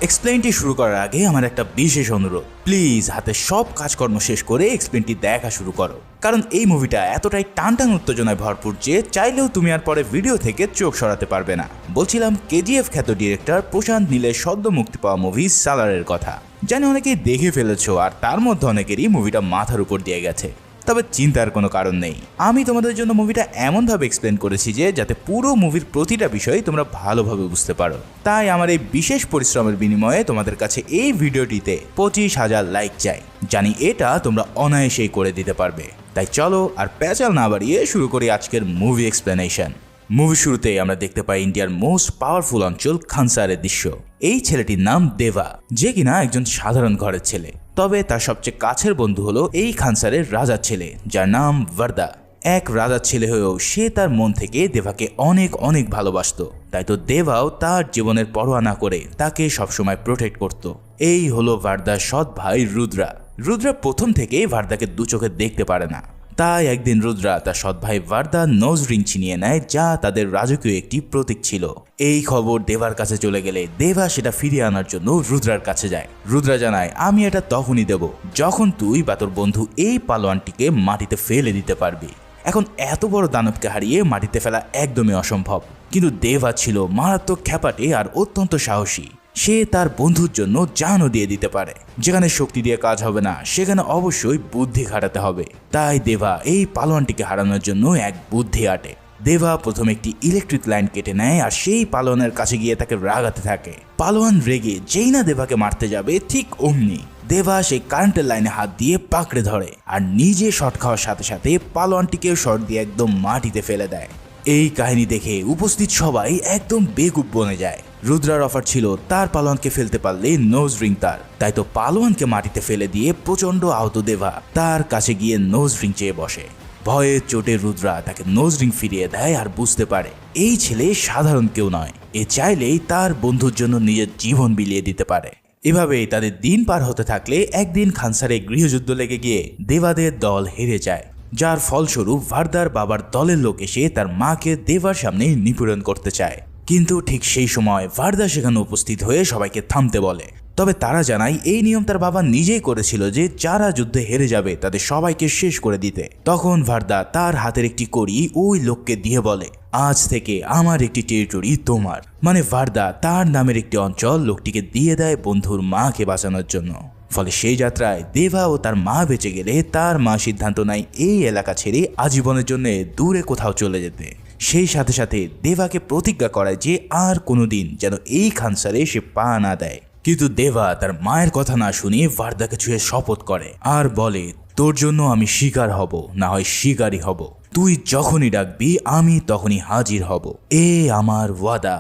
এক্সপ্লেইনটি শুরু করার আগে আমার একটা বিশেষ অনুরোধ, প্লিজ হাতে সব কাজকর্ম শেষ করে এক্সপ্লেইনটি দেখা শুরু করো, কারণ এই মুভিটা এতটাই টানটান উত্তেজনায় ভরপুর যে চাইলেও তুমি আর পরে ভিডিও থেকে চোখ সরাতে পারবে না। বলছিলাম কেজিএফ খ্যাত ডিরেক্টর প্রশান্ত নীলের সদ্য মুক্তি পাওয়া মুভি সালারের কথা। জানি অনেকেই দেখে ফেলেছো, আর তার মধ্যে অনেকেরই মুভিটা মাথার উপর দিয়ে গেছে। তবে চিন্তার কোনো কারণ নেই, আমি তোমাদের জন্য মুভিটা এমনভাবে এক্সপ্লেন করেছি যে যাতে পুরো মুভির প্রতিটা বিষয় তোমরা ভালোভাবে বুঝতে পারো। তাই আমার এই বিশেষ পরিশ্রমের বিনিময়ে তোমাদের কাছে এই ভিডিওটিতে 25,000 লাইক চাই। জানি এটা তোমরা অনায়াসেই করে দিতে পারবে। তাই চলো আর প্যাচাল না বাড়িয়ে শুরু করি আজকের মুভি এক্সপ্লেনেশন। মুভি শুরুতেই আমরা দেখতে পাই ইন্ডিয়ার মোস্ট পাওয়ারফুল অঞ্চল খানসারের দৃশ্য। এই ছেলেটির নাম দেবা, যে কিনা একজন সাধারণ ঘরের ছেলে। তবে তার সবচেয়ে কাছের বন্ধু হলো এই খানসারের রাজার ছেলে, যার নাম ভার্দা। এক রাজার ছেলে হয়েও সে তার মন থেকে দেবাকে অনেক অনেক ভালোবাসত। তাই তো দেবাও তার জীবনের পরোয়া না করে তাকে সবসময় প্রোটেক্ট করত। এই হলো ভার্দার সৎ ভাই রুদ্রা। রুদ্রা প্রথম থেকেই ভার্দাকে দু চোখে দেখতে পারে না। তাই একদিন রুদ্রা তার সৎ ভাই ভার্দার নোজ রিং ছিনিয়ে নেয়, যা তাদের রাজকীয় একটি প্রতীক ছিল। এই খবর দেবার কাছে চলে গেলে দেবা সেটা ফিরিয়ে আনার জন্য রুদ্রার কাছে যায়। রুদ্রা জানায়, আমি এটা তখনই দেব যখন তুই বা তোর বন্ধু এই পালোয়ানটিকে মাটিতে ফেলে দিতে পারবি। এখন এত বড় দানবকে হারিয়ে মাটিতে ফেলা একদমই অসম্ভব, কিন্তু দেবা ছিল মারাত্মক খ্যাপাটে আর অত্যন্ত সাহসী। সে তার বন্ধুর জন্য জানও দিয়ে দিতে পারে। যেখানে শক্তি দিয়ে কাজ হবে না, সেখানে অবশ্যই বুদ্ধি খাটাতে হবে। তাই দেবা এই পালোয়ানটিকে হারানোর জন্য এক বুদ্ধি আটে। দেবা প্রথমে একটি ইলেকট্রিক লাইন কেটে নেয় আর সেই পালোয়ানের কাছে গিয়ে তাকে রাগাতে থাকে। পালোয়ান রেগে যেই না দেবাকে মারতে যাবে, ঠিক অমনি দেবা সেই কারেন্টের লাইনে হাত দিয়ে পাকড়ে ধরে আর নিজে শট খাওয়ার সাথে সাথে পালোয়ানটিকেও শট দিয়ে একদম মাটিতে ফেলে দেয়। এই কাহিনী দেখে উপস্থিত সবাই একদম বেকুব বনে যায়। রুদ্রার অফার ছিল তার পালোয়ানকে ফেলতে পারলে নোজ রিং তার। তাই তো পালোয়ানকে মাটিতে ফেলে দিয়ে প্রচন্ড আহত দেবা তার কাছে গিয়ে নোজ রিং চেয়ে বসে। ভয়ে চোটে রুদ্রা তাকে নোজ রিং ফিরিয়ে দেয় আর বুঝতে পারে এই ছেলে সাধারণ কেউ নয়। এ চাইলেই তার বন্ধুর জন্য নিজের জীবন বিলিয়ে দিতে পারে। এভাবেই তাদের দিন পার হতে থাকলে একদিন খানসারে গৃহযুদ্ধ লেগে গিয়ে দেবাদের দল হেরে যায়, যার ফলস্বরূপ ভার্দার বাবার দলের লোক এসে তার মাকে দেবার সামনে নিপীড়ন করতে চায়। কিন্তু ঠিক সেই সময় ভার্দা সেখানে উপস্থিত হয়ে সবাইকে থামতে বলে। তবে তারা জানায় এই নিয়ম তার বাবা নিজেই করেছিল যে যারা যুদ্ধে হেরে যাবে তাদের সবাইকে শেষ করে দিতে। তখন ভার্দা তার হাতের একটি কড়ি ওই লোককে দিয়ে বলে, আজ থেকে আমার একটি টেরিটরি তোমার। মানে ভার্দা তার নামের একটি অঞ্চল লোকটিকে দিয়ে দেয় বন্ধুর মাকে বাঁচানোর জন্য। ফলে সেই যাত্রায় দেবা ও তার মা বেঁচে গেলে তার মা সিদ্ধান্ত নেয় এই এলাকা ছেড়ে আজীবনের জন্য দূরে কোথাও চলে যেতে। সেই সাথে সাথে দেবাকে প্রতিজ্ঞা করায় যে আর কোনোদিন যেন এই খানসারে সে পা না দেয়। কিন্তু দেবা তার মায়ের কথা না শুনিয়ে ভার্দাকে ছুঁয়ে শপথ করে আর বলে, তোর জন্য আমি শিকার হব, না হয় শিকারই হব। তুই যখনই ডাকবি আমি তখনই হাজির হব, এ আমার ওয়াদা।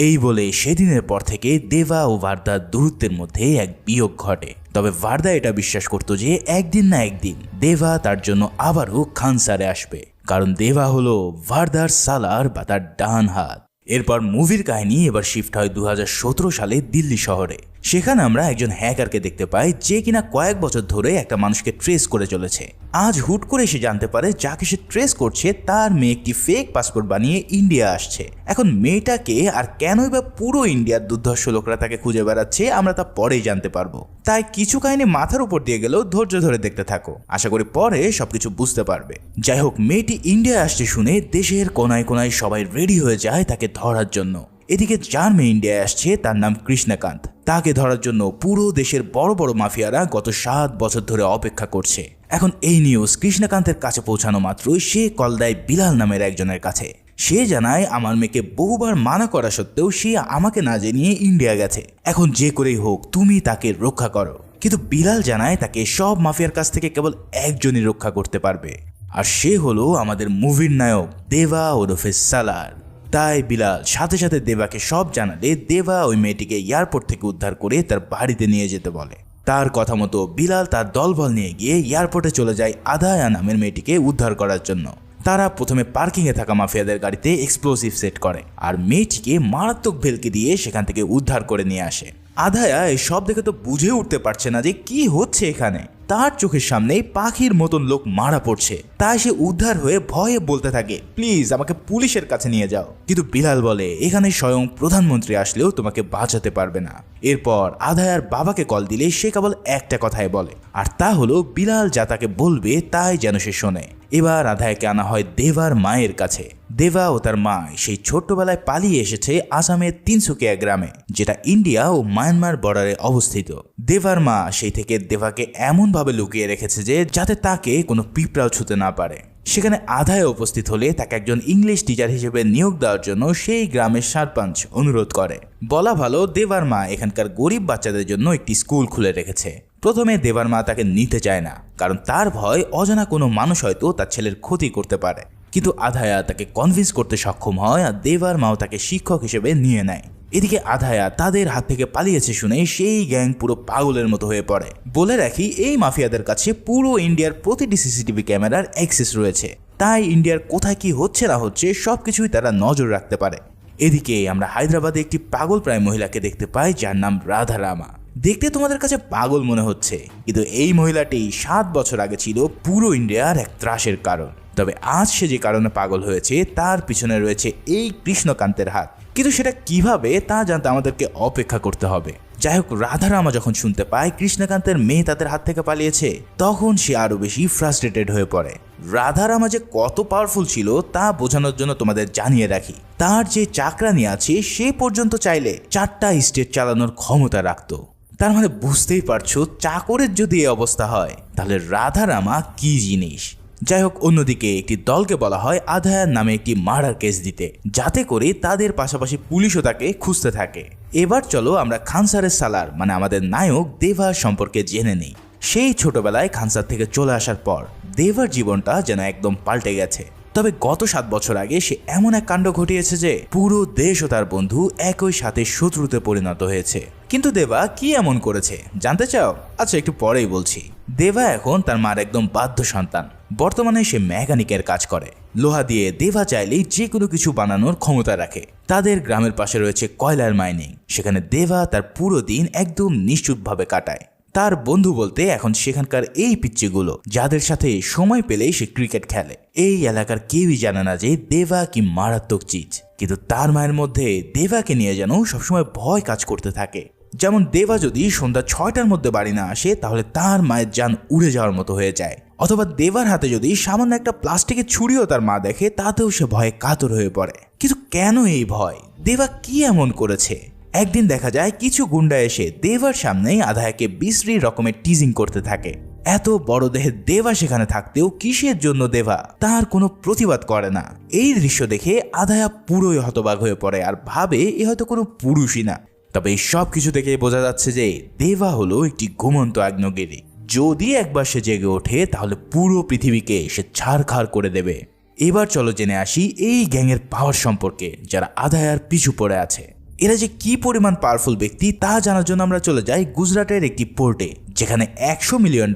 এই বলে সেদিনের পর থেকে দেবা ও ভার্দার দূরত্বের মধ্যে এক বিয়োগ ঘটে। তবে ভার্দা এটা বিশ্বাস করত যে একদিন না একদিন দেবা তার জন্য আবারও খানসারে আসবে, কারণ দেবা হলো ভার্দার সালার বা তার ডান হাত। এরপর মুভির কাহিনী এবার শিফট হয় 2017 সালে দিল্লি শহরে। সেখানে আমরা একজন হ্যাকারকে দেখতে পাই যে কিনা কয়েক বছর ধরে একটা মানুষকে ট্রেস করে চলেছে। আজ হুট করে সে জানতে পারে যাকে সে ট্রেস করছে তার মেয়ে একটি ফেক পাসপোর্ট বানিয়ে ইন্ডিয়া আসছে। এখন মেয়েটাকে আর কেনই বা পুরো ইন্ডিয়ার দুর্ধর্ষ লোকরা তাকে খুঁজে বেড়াচ্ছে আমরা তা পরেই জানতে পারবো। তাই কিছু কাহিনী মাথার উপর দিয়ে গেলেও ধৈর্য ধরে দেখতে থাকো, আশা করি পরে সবকিছু বুঝতে পারবে। যাই হোক, মেয়েটি ইন্ডিয়া আসছে শুনে দেশের কোনায় কোনায় সবাই রেডি হয়ে যায় তাকে ধরার জন্য। এদিকে যার মেয়ে ইন্ডিয়ায় আসছে তার নাম কৃষ্ণকান্ত। তাকে ধরার জন্য পুরো দেশের বড় বড় মাফিয়ারা গত 7 বছর ধরে অপেক্ষা করছে। এখন এই নিউজ কৃষ্ণকান্তের কাছে পৌঁছানো মাত্রই সে কল দেয় বিলাল নামের একজনের কাছে। সে জানায় আমার মেয়েকে বহুবার মানা করা সত্ত্বেও সে আমাকে না জানিয়ে ইন্ডিয়া গেছে। এখন যে করেই হোক তুমি তাকে রক্ষা করো। কিন্তু বিলাল জানায় তাকে সব মাফিয়ার কাছ থেকে কেবল একজনই রক্ষা করতে পারবে, আর সে হলো আমাদের মুভির নায়ক দেবা ওরফে সালার। তাই বিলাল সাথে সাথে দেবাকে সব জানালে দেবা ওই মেয়েটিকে এয়ারপোর্ট থেকে উদ্ধার করে তার বাড়িতে নিয়ে যেতে বলে। তার কথা মতো বিলাল তার দলবল নিয়ে গিয়ে এয়ারপোর্টে চলে যায় আদায়া নামের মেয়েটিকে উদ্ধার করার জন্য। তারা প্রথমে পার্কিংয়ে থাকা মাফিয়াদের গাড়িতে এক্সপ্লোসিভ সেট করে আর মেয়েটিকে মারাত্মক ভেলকি দিয়ে সেখান থেকে উদ্ধার করে নিয়ে আসে। আধায়া এই সব দেখে তো বুঝে উঠতে পারছে না যে কি হচ্ছে এখানে। তার চোখের সামনেই পাখির মতন লোক মারা পড়ছে, তাই সে উদ্ধার হয়ে ভয়ে বলতে থাকে, প্লিজ আমাকে পুলিশের কাছে নিয়ে যাও। কিন্তু বিলাল বলে, এখানে স্বয়ং প্রধানমন্ত্রী আসলেও তোমাকে বাঁচাতে পারবে না। এরপর আধায়ার বাবাকে কল দিলে সে কেবল একটা কথাই বলে, আর তা হলো বিলাল যা তাকে বলবে তাই যেন সে শোনে। এবার আধায়াকে আনা হয় দেবার মায়ের কাছে। দেবা ও তার মা সেই ছোট্টবেলায় পালিয়ে এসেছে আসামের তিনসুকিয়া গ্রামে, যেটা ইন্ডিয়া ও মায়ানমার বর্ডারে অবস্থিত। দেবার মা সেই থেকে দেবাকে এমনভাবে লুকিয়ে রেখেছে যে যাতে তাকে কোনো পিঁপড়াও ছুঁতে না পারে। সেখানে আধায় উপস্থিত হলে তাকে একজন ইংলিশ টিচার হিসেবে নিয়োগ দেওয়ার জন্য সেই গ্রামের সরপঞ্চ অনুরোধ করে। বলা ভালো, দেবার মা এখানকার গরিব বাচ্চাদের জন্য একটি স্কুল খুলে রেখেছে। প্রথমে দেবার মা তাকে নিতে চায় না, কারণ তার ভয় অজানা কোনো মানুষ হয়তো তার ছেলের ক্ষতি করতে পারে। কিন্তু আধায়া তাকে কনভিন্স করতে সক্ষম হয় আর দেবার মাও তাকে শিক্ষক হিসেবে নিয়ে নেয়। এদিকে আধায়া তাদের হাত থেকে পালিয়েছে শুনে সেই গ্যাং পুরো পাগলের মতো হয়ে পড়ে। বলে রাখি, এই মাফিয়াদের কাছে পুরো ইন্ডিয়ার প্রতিটি সিসিটিভি ক্যামেরার অ্যাক্সেস রয়েছে, তাই ইন্ডিয়ার কোথায় কি হচ্ছে না হচ্ছে সবকিছুই তারা নজর রাখতে পারে। এদিকে আমরা হায়দ্রাবাদে একটি পাগল প্রায় মহিলাকে দেখতে পাই, যার নাম রাধা রামা। দেখতে তোমাদের কাছে পাগল মনে হচ্ছে, কিন্তু এই মহিলাটি 7 বছর আগে ছিল পুরো ইন্ডিয়ার এক ত্রাসের কারণ। তবে আজ সে যে কারণে পাগল হয়েছে তার পিছনে রয়েছে এই কৃষ্ণকান্তের হাত। কিন্তু সেটা কিভাবে তা জানতে আমাদেরকে অপেক্ষা করতে হবে। যাই হোক, রাধারামা যখন শুনতে পায় কৃষ্ণকান্তের মেয়ে তাদের হাত থেকে পালিয়েছে, তখন সে আরো বেশি ফ্রাস্ট্রেটেড হয়ে পড়ে। রাধারামা যে কত পাওয়ারফুল ছিল তা বোঝানোর জন্য তোমাদের জানিয়ে রাখি, তার যে চাকরানি আছে সে পর্যন্ত চাইলে 4টা স্টেট চালানোর ক্ষমতা রাখত। তার মানে বুঝতেই পারছো, চাকরের যদি এই অবস্থা হয় তাহলে রাধারামা কি জিনিস। যাই হোক, অন্যদিকে একটি দলকে বলা হয় আধায়ার নামে একটি মার্ডার কেস দিতে, যাতে করে তাদের পাশাপাশি পুলিশও তাকে খুঁজতে থাকে। এবার চলো আমরা খানসারের সালার মানে আমাদের নায়ক দেবার সম্পর্কে জেনে নিই। সেই ছোটবেলায় খানসার থেকে চলে আসার পর দেবার জীবনটা যেন একদম পাল্টে গেছে। তবে গত 7 বছর আগে সে এমন এক কাণ্ড ঘটিয়েছে যে পুরো দেশ ও তার বন্ধু একই সাথে শত্রুতে পরিণত হয়েছে। কিন্তু দেবা কি এমন করেছে জানতে চাও? আচ্ছা, একটু পরেই বলছি। দেবা এখন তার মার একদম বাধ্য সন্তান। বর্তমানে সে মেকানিকের কাজ করে। লোহা দিয়ে দেবা চাইলেই যে কোনো কিছু বানানোর ক্ষমতা রাখে। তাদের গ্রামের পাশে রয়েছে কয়লার মাইনিং, সেখানে দেবা তার পুরো দিন একদম নিশ্চুপভাবে কাটায়। তার বন্ধু বলতে এখন সেখানকার এই পিচ্চিগুলো, যাদের সাথে সময় পেলেই সে ক্রিকেট খেলে। এই এলাকার কেউই জানে না যে দেবা কি মারাত্মক চিজ, কিন্তু তার মায়ের মধ্যে দেবাকে নিয়ে যেন সবসময় ভয় কাজ করতে থাকে। যেমন দেবা যদি সন্ধ্যা 6টার মধ্যে বাড়ি না আসে তাহলে তার মায়ের জান উড়ে যাওয়ার মতো হয়ে যায়। অথবা দেবার হাতে যদি সামান্য একটা প্লাস্টিকের ছুরিও তার মা দেখে তাতেও সে ভয়ে কাতর হয়ে পড়ে। কিন্তু কেন এই ভয়? দেবা কি এমন করেছে? একদিন দেখা যায় কিছু গুন্ডা এসে দেবার সামনেই আধায়াকে বিশ্রী রকমের টিজিং করতে থাকে। এত বড় দেহের দেবা সেখানে থাকতেও কিসের জন্য দেবা তার কোনো প্রতিবাদ করে না। এই দৃশ্য দেখে আধায়া পুরোই হতবাক হয়ে পড়ে আর ভাবে এ হয়তো কোনো পুরুষই না। তবে এই সব কিছু থেকে বোঝা যাচ্ছে যে দেবা হলো একটি ঘুমন্ত আগ্নেয়গিরি। যদি একবার সে জেগে ওঠে তাহলে পুরো পৃথিবীকে সে ছাড়খাড় করে দেবে। এবার চলো জেনে আসি এই গ্যাংয়ের পাওয়ার সম্পর্কে, যারা আধায়ার পিছু পড়ে আছে। এরা যে কি পরিমাণ পাওয়ারফুল ব্যক্তি তা জানার জন্য আমরা চলে যাই গুজরাটের একটি পোর্টে, যেখানে $100 মিলিয়ন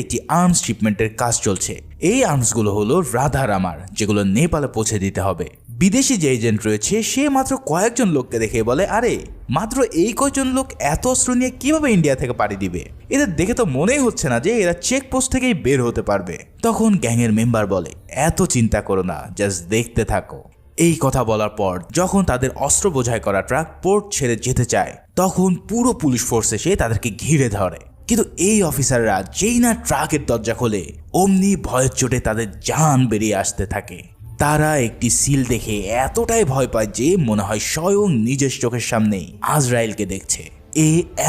একটি আর্মস শিপমেন্টের কাজ চলছে। এই আর্মসগুলো হলো রাধা রামার, যেগুলো নেপালে পৌঁছে দিতে হবে। বিদেশি যে এজেন্ট রয়েছে সে মাত্র কয়েকজন লোককে দেখে বলে, আরে মাত্র এই কয়েকজন লোক এত অস্ত্র নিয়ে কিভাবে ইন্ডিয়া থেকে পাড়ি দিবে? এদের দেখে তো মনেই হচ্ছে না যে এরা চেকপোস্ট থেকেই বের হতে পারবে। তখন গ্যাংয়ের মেম্বার বলে, এত চিন্তা করো না, জাস্ট দেখতে থাকো। এই কথা বলার পর যখন তাদের অস্ত্র বোঝাই করা ট্রাক পোর্ট ছেড়ে যেতে চায়, তখন পুরো পুলিশ ফোর্স এসে তাদেরকে ঘিরে ধরে। কিন্তু এই অফিসাররা যেই না ট্রাকের দরজা খোলে, অমনি ভয়ের চোটে তাদের জান বেরিয়ে আসতে থাকে। তারা একটি সিল দেখে এতটাই ভয় পায় যে মনে হয় স্বয়ং নিজের চোখের সামনেই আজরাইলকে দেখছে।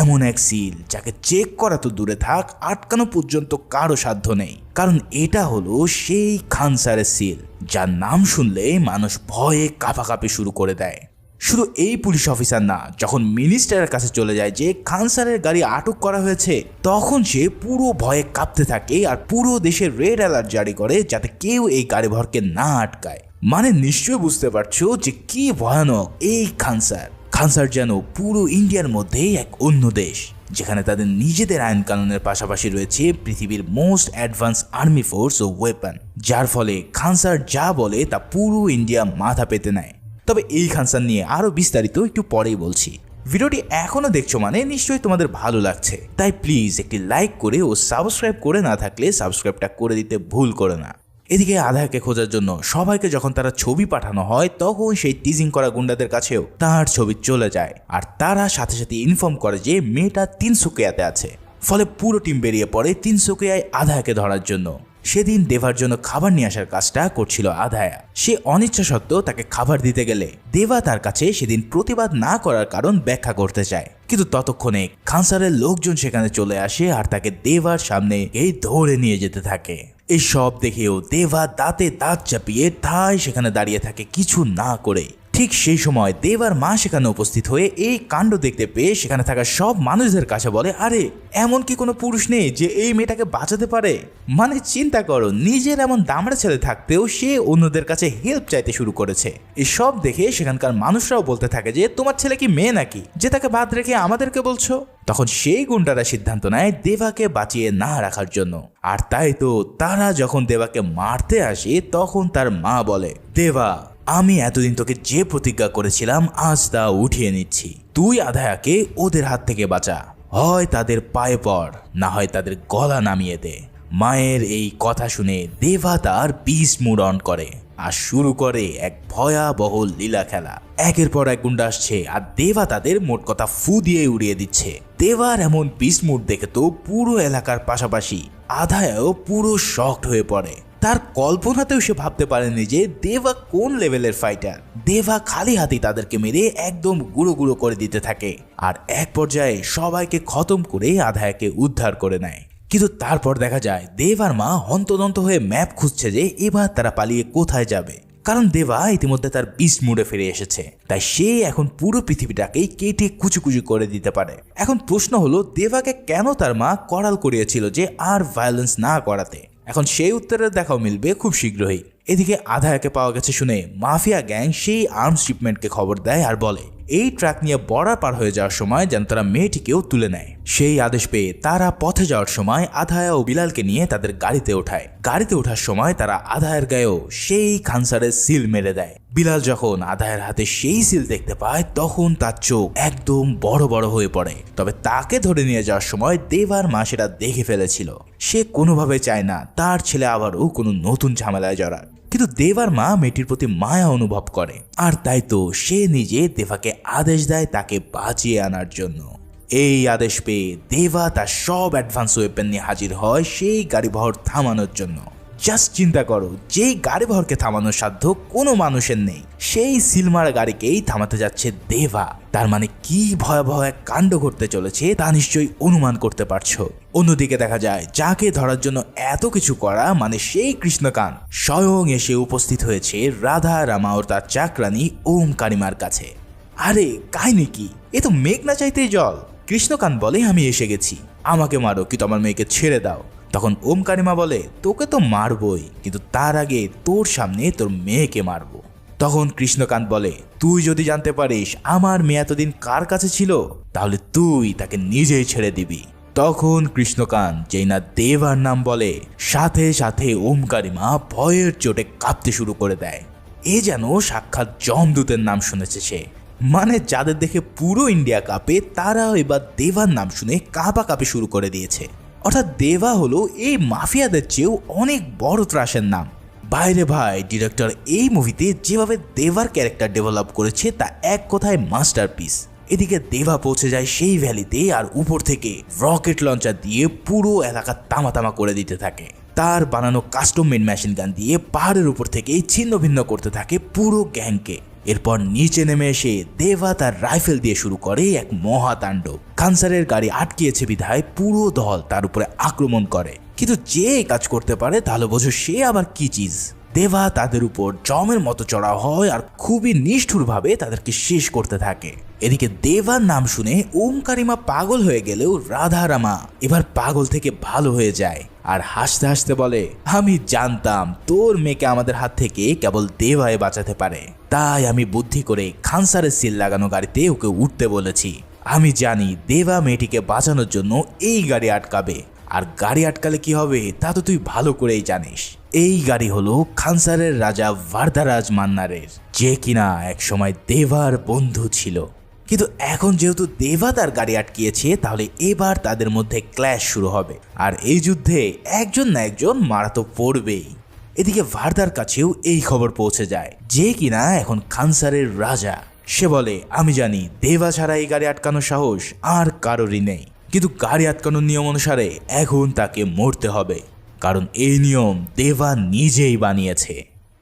এমন এক সিল যাকে চেক করা তো দূরে থাক, আটকানো পর্যন্ত কারো সাধ্য নেই, কারণ এটা হলো সেই খানসারের সিল, যার নাম শুনলে মানুষ ভয়ে কাঁপাকাঁপি শুরু করে দেয়। শুধু এই পুলিশ অফিসার না, যখন মিনিস্টারের কাছে চলে যায় যে খানসারের গাড়ি আটক করা হয়েছে, তখন সে পুরো ভয়ে কাঁপতে থাকে আর পুরো দেশে রেড অ্যালার্ট জারি করে যাতে কেউ এই গাড়ি ভরকে না আটকায়। মানে নিশ্চয় বুঝতে পারছো যে কি ভয়ানক এই খানসার। খানসার যেন পুরো ইন্ডিয়ার মধ্যে এক অন্য দেশ, যেখানে তাদের নিজেদের আইন কানুনের পাশাপাশি রয়েছে পৃথিবীর মোস্ট অ্যাডভান্স আর্মি ফোর্স ও ওয়েপন, যার ফলে খানসার যা বলে তা পুরো ইন্ডিয়া মাথা পেতে নেয়। তবে এই খানসার নিয়ে আরো বিস্তারিত একটু পরেই বলছি। ভিডিওটি এখনো দেখছো মানে নিশ্চয়ই তোমাদের ভালো লাগছে, তাই প্লিজ একটি লাইক করে ও সাবস্ক্রাইব করে না থাকলে সাবস্ক্রাইবটা করে দিতে ভুল করো না। এদিকে আধায়াকে খোঁজার জন্য সবাইকে যখন তারা ছবি পাঠানো হয় তখন সেই টিজিং করা গুন্ডাদের কাছেও তার ছবি চলে যায়, আর তারা সাথে সাথে ইনফর্ম করে যে মেয়েটা তিনসুকিয়াতে আছে। ফলে পুরো টিম বেরিয়ে পড়ে তিনসুকিয়ায় আধায়াকে ধরার জন্য। সেদিন দেবার জন্য খাবার নিয়ে আসার কাজটা করছিল আধায়া। সে অনিচ্ছা সত্ত্বেও তাকে খাবার দিতে গেলে দেবা তার কাছে সেদিন প্রতিবাদ না করার কারণ ব্যাখ্যা করতে চায়, কিন্তু ততক্ষণে খানসারের লোকজন সেখানে চলে আসে আর তাকে দেবার সামনে এই ধরে নিয়ে যেতে থাকে। এই সব দেখেও দেবা দাঁতে দাঁত চাপিয়ে ঠাই সেখানে দাঁড়িয়ে থাকে কিছু না করে। ঠিক সেই সময় দেবার মা সেখানে উপস্থিত হয়ে এই কাণ্ড দেখতে পেয়ে সেখানে থাকা সব মানুষদের কাছে বলে, আরে এমন কি কোনো পুরুষ নেই যে এই মেয়েটাকে বাঁচাতে পারে? মানে চিন্তা করো, নিজের এমন দামড়া ছেলে থাকতেও সে অন্যদের কাছে হেল্প চাইতে শুরু করেছে। এই সব দেখে সেখানকার মানুষরাও বলতে থাকে যে তোমার ছেলে কি মেয়ে নাকি যে তাকে বাদ রেখে আমাদেরকে বলছো? তখন সেই গুন্ডারা সিদ্ধান্ত নেয় দেবাকে বাঁচিয়ে না রাখার জন্য। আর তাই তো তারা যখন দেবাকে মারতে আসে তখন তার মা বলে, দেবা আমি এতদিন তোকে যে প্রতিজ্ঞা করেছিলাম আজ তা উঠিয়ে নিচ্ছি। তুই আধায়াকে ওদের হাত থেকে বাঁচা, হয় তাদের পায়ে পড় না হয় তাদের গলা নামিয়ে দে। মায়ের এই কথা শুনে দেবা তার বিস্ট মুড অন করে আর শুরু করে এক ভয়াবহ লীলা খেলা। একের পর এক গুন্ডা আসছে আর দেবা তাদের মোট কথা ফু দিয়ে উড়িয়ে দিচ্ছে। দেবার এমন বিস্ট মুড দেখে তো পুরো এলাকার পাশাপাশি আধায়াও পুরো শকড হয়ে পড়ে। তার কল্পনাতেও সে ভাবতে পারেনি যে দেবা কোন লেভেলের ফাইটার। দেবা খালি হাতে তাদেরকে মেরে একদম গুঁড়ো গুঁড়ো করে দিতে থাকে আর এক পর্যায়ে সবাইকে খতম করে আধায়াকে উদ্ধার করে নেয়। কিন্তু তারপর দেখা যায় দেবার মা হন্তদন্ত হয়ে ম্যাপ খুঁজছে যে এবার তারা পালিয়ে কোথায় যাবে, কারণ দেবা ইতিমধ্যে তার বিস্ট মুডে ফিরে এসেছে। তাই সে এখন পুরো পৃথিবীটাকেই কেটে কুচি করে দিতে পারে। এখন প্রশ্ন হলো দেবাকে কেন তার মা করাল করিয়েছিল যে আর ভায়োলেন্স না করাতে? এখন সেই উত্তরের দেখাও মিলবে খুব শীঘ্রই। এদিকে আধায়াকে পাওয়া গেছে শুনে মাফিয়া গ্যাং সেই আর্মস শিপমেন্টকে খবর দেয় আর বলে এই ট্রাক নিয়ে বর্ডার পার হয়ে যাওয়ার সময় যেন তারা মেয়েটিকেও তুলে নেয়। সেই আদেশ পেয়ে তারা পথে যাওয়ার সময় আধায়া ও বিলালকে নিয়ে তাদের গাড়িতে ওঠায়। গাড়িতে ওঠার সময় তারা আধায়ের গায়েও সেই খানসারের সিল মেরে দেয়। বিলাল যখন আধায়ের হাতে সেই সিল দেখতে পায় তখন তার চোখ একদম বড় বড় হয়ে পড়ে। তবে তাকে ধরে নিয়ে যাওয়ার সময় দেবার মা সেটা দেখে ফেলেছিল। সে কোনোভাবে চায় না তার ছেলে আবারও কোনো নতুন ঝামেলায় জড়াক, কিন্তু দেবার মা মেয়েটির প্রতি মায়া অনুভব করে আর তাই তো সে নিজে দেবাকে আদেশ দেয় তাকে বাঁচিয়ে আনার জন্য। এই আদেশ পেয়ে দেবা তার সব অ্যাডভান্স ওয়েপেন নিয়ে হাজির হয় সেই গাড়িবহর থামানোর জন্য। জাস্ট চিন্তা করো, যেই গাড়িবহরকে থামানোর সাধ্য কোনো মানুষের নেই সেই সিলমারা গাড়িকেই থামাতে যাচ্ছে দেবা। তার মানে কি ভয়াবহ এক কাণ্ড ঘটতে চলেছে তা নিশ্চয়ই অনুমান করতে পারছো। অন্যদিকে দেখা যায় যাকে ধরার জন্য এত কিছু করা মানে সেই কৃষ্ণকান্ত স্বয়ং এসে উপস্থিত হয়েছে রাধা রামা ও তার চাকরানী ওম কারিমার কাছে। আরে কাহিনী কি? এ তো মেঘ না চাইতেই জল। কৃষ্ণকান্ত বলে আমি এসে গেছি, আমাকে মারো কিন্তু আমার মেয়েকে ছেড়ে দাও। তখন ওম কারিমা বলে তোকে তো মারবই, কিন্তু তার আগে তোর সামনে তোর মেয়েকে মারবো। তখন কৃষ্ণকান্ত বলে তুই যদি জানতে পারিস আমার মেয়ে এতদিন কার কাছে ছিল তাহলে তুই তাকে নিজেই ছেড়ে দিবি। তখন কৃষ্ণকান্ত যেই না দেবার নাম বলে সাথে সাথে ওম কারিমা ভয়ের চোটে কাঁপতে শুরু করে দেয়। এ যেন সাক্ষাৎ যমদূতের নাম শুনেছে সে। মানে যাদের দেখে পুরো ইন্ডিয়া কাঁপে তারাও এবার দেবার নাম শুনে কাঁপাকাঁপি শুরু করে দিয়েছে। অর্থাৎ দেবা হলো এই মাফিয়াদের চেয়েও অনেক বড় ত্রাসের নাম। বাইরে ভাই ডিরেক্টর এই মুভিতে যেভাবে দেবার ক্যারেক্টার ডেভেলপ করেছে তা এক কথায় মাস্টারপিস। এদিকে দেবা পৌঁছে যায় সেই ভ্যালিতে আর উপর থেকে রকেট লঞ্চার দিয়ে পুরো এলাকা তামা করে দিতে থাকে। তার বানানো কাস্টম মেড মেশিন গান দিয়ে পাহাড়ের উপর থেকে ছিন্ন ভিন্ন করতে থাকে পুরো গ্যাংকে। এরপর নিচে নেমে এসে দেবা তার রাইফেল দিয়ে শুরু করে এক মহাতাণ্ডব। খানসারের গাড়ি আটকিয়েছে বিধায় পুরো দল তার উপরে আক্রমণ করে, কিন্তু যে কাজ করতে পারে তাহলে বোঝো সে আবার কি চিজ। দেবা তাদের উপর জমের মতো চড়া হয় আর খুবই নিষ্ঠুরভাবে তাদেরকে শেষ করতে থাকে। এদিকে দেবার নাম শুনে ওম কারিমা পাগল হয়ে গেলেও রাধা রামা এবার পাগল থেকে ভালো হয়ে যায় আর হাসতে হাসতে বলে আমি জানতাম তোর মেয়েকে আমাদের হাত থেকে কেবল দেবাই বাঁচাতে পারে, তাই আমি বুদ্ধি করে খানসারের সিল লাগানো গাড়িতে ওকে উঠতে বলেছি। আমি জানি দেবা মেয়েটিকে বাঁচানোর জন্য এই গাড়ি আটকাবে, আর গাড়ি আটকালে কি হবে তা তো তুই ভালো করেই জানিস। এই গাড়ি হলো খানসারের রাজা ভারদারাজ মান্নারের, যে কিনা এক সময় দেবার বন্ধু ছিল। কিন্তু এখন যেহেতু দেবা তার গাড়ি আটকিয়েছে, তাহলে এবার তাদের মধ্যে ক্ল্যাশ শুরু হবে, আর এই যুদ্ধে একজন না একজন মারা তো পড়বেই। এদিকে ভার্দার কাছেও এই খবর পৌঁছে যায় যে কিনা এখন খানসারের রাজা। সে বলে, আমি জানি দেবা ছাড়া এই গাড়ি আটকানোর সাহস আর কারোরই নেই, কিন্তু গাড়ি আটকানোর নিয়ম অনুসারে এখন তাকে মরতে হবে, কারণ এই নিয়ম দেবা নিজেই বানিয়েছে।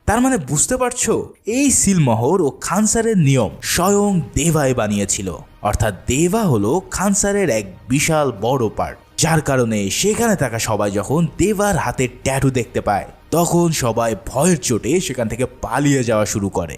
তার মানে বুঝতে পারছো, এই সিলমোহর ও খানসারের নিয়ম স্বয়ং দেবাই বানিয়েছিল। অর্থাৎ দেবা হলো খানসারের এক বিশাল বড় পার্ট, যার কারণে সেখানে থাকা সবাই যখন দেবার হাতের ট্যাটু দেখতে পায় তখন সবাই ভয়ের চোটে সেখান থেকে পালিয়ে যাওয়া শুরু করে।